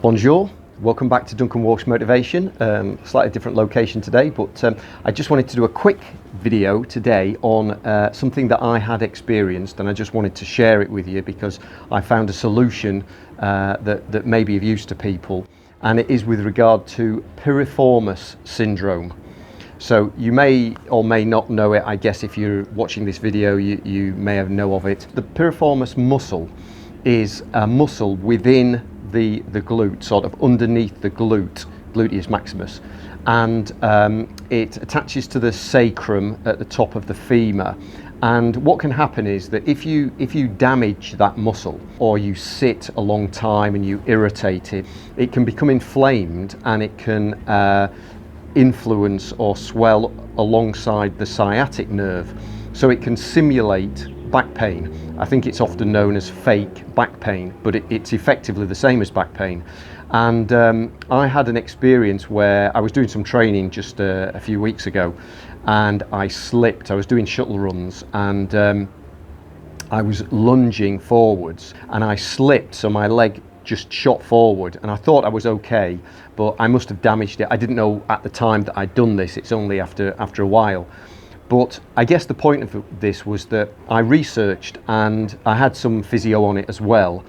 Bonjour, welcome back to Duncan Walsh Motivation. Slightly different location today, but I just wanted to do a quick video today on something that I had experienced, and I just wanted to share it with you because I found a solution that may be of use to people, and it is with regard to Piriformis Syndrome. So you may or may not know it. I guess if you're watching this video you may have know of it. The piriformis muscle is a muscle within the glute, sort of underneath the gluteus maximus, and it attaches to the sacrum at the top of the femur. And what can happen is that if you damage that muscle, or you sit a long time and you irritate it, it can become inflamed, and it can influence or swell alongside the sciatic nerve, so it can simulate back pain. I think it's often known as fake back pain, but it's effectively the same as back pain. And I had an experience where I was doing some training just a few weeks ago, and I slipped. I was doing shuttle runs, and I was lunging forwards, and I slipped, so my leg just shot forward, and I thought I was okay, but I must have damaged it. I didn't know at the time that I'd done this. It's only after a while. But I guess the point of this was that I researched, and I had some physio on it as well.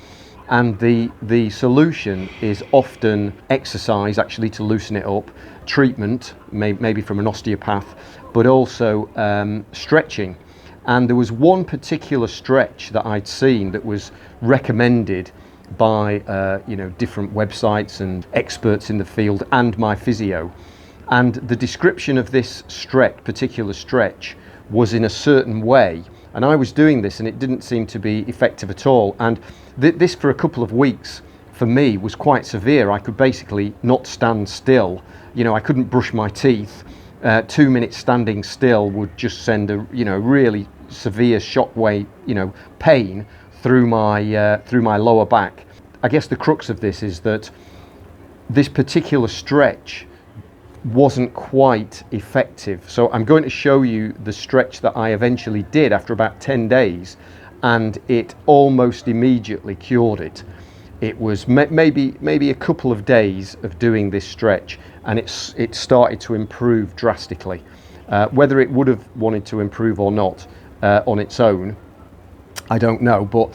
And the solution is often exercise, actually, to loosen it up, treatment, maybe from an osteopath, but also stretching. And there was one particular stretch that I'd seen that was recommended by different websites and experts in the field and my physio. And the description of this particular stretch was in a certain way, and I was doing this and it didn't seem to be effective at all. And this for a couple of weeks for me was quite severe. I could basically not stand still. I couldn't brush my teeth. 2 minutes standing still would just send a really severe shockwave pain through my lower back. I guess the crux of this is that this particular stretch wasn't quite effective. So I'm going to show you the stretch that I eventually did after about 10 days, and it almost immediately cured it. It was maybe a couple of days of doing this stretch, and it started to improve drastically. Whether it would have wanted to improve or not on its own, I don't know, but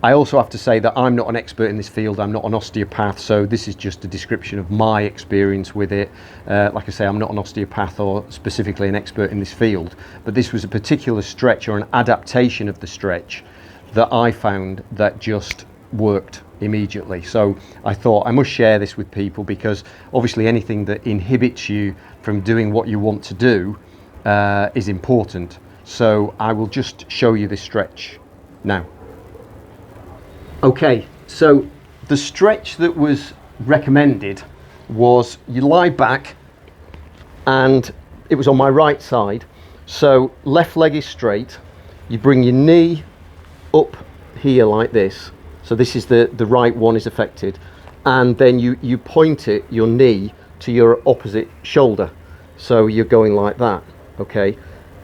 I also have to say that I'm not an expert in this field. I'm not an osteopath, so this is just a description of my experience with it. Like I say, I'm not an osteopath or specifically an expert in this field, but this was a particular stretch or an adaptation of the stretch that I found that just worked immediately. So I thought I must share this with people, because obviously anything that inhibits you from doing what you want to do is important. So I will just show you this stretch now. Okay, so the stretch that was recommended was you lie back, and it was on my right side. So left leg is straight. You bring your knee up here like this. So this is the right one is affected. And then you point your knee to your opposite shoulder. So you're going like that, okay?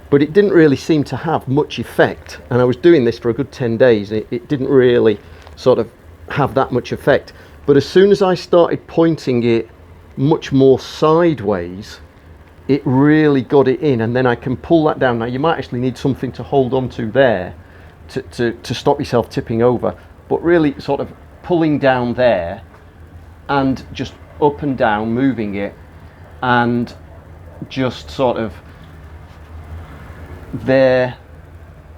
But it didn't really seem to have much effect. And I was doing this for a good 10 days. It didn't really sort of have that much effect. But as soon as I started pointing it much more sideways, it really got it in, and then I can pull that down. Now you might actually need something to hold on to there to stop yourself tipping over, but really sort of pulling down there and just up and down, moving it, and just sort of there,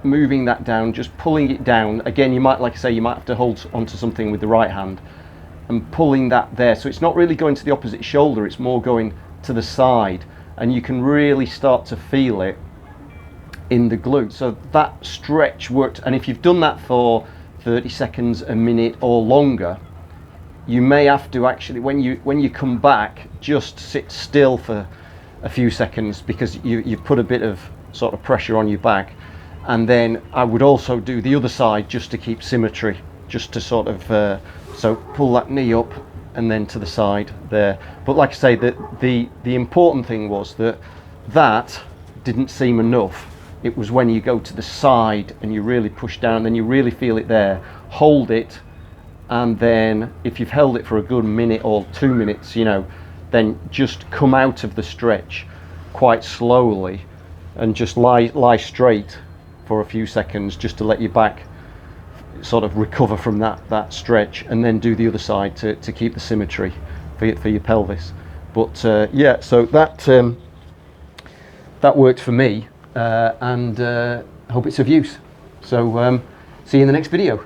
moving that down, just pulling it down. Again, you might, like I say, you might have to hold onto something with the right hand and pulling that there. So it's not really going to the opposite shoulder, it's more going to the side, and you can really start to feel it in the glute. So that stretch worked, and if you've done that for 30 seconds, a minute or longer, you may have to actually, when you come back, just sit still for a few seconds, because you've put a bit of sort of pressure on your back. And then I would also do the other side just to keep symmetry, just to sort of so pull that knee up and then to the side there. But like I say, the important thing was that didn't seem enough. It was when you go to the side and you really push down, then you really feel it there, hold it, and then if you've held it for a good minute or 2 minutes, you know, then just come out of the stretch quite slowly and just lie straight for a few seconds, just to let your back sort of recover from that stretch, and then do the other side to keep the symmetry for your pelvis. But yeah, so that worked for me, and hope it's of use. So see you in the next video.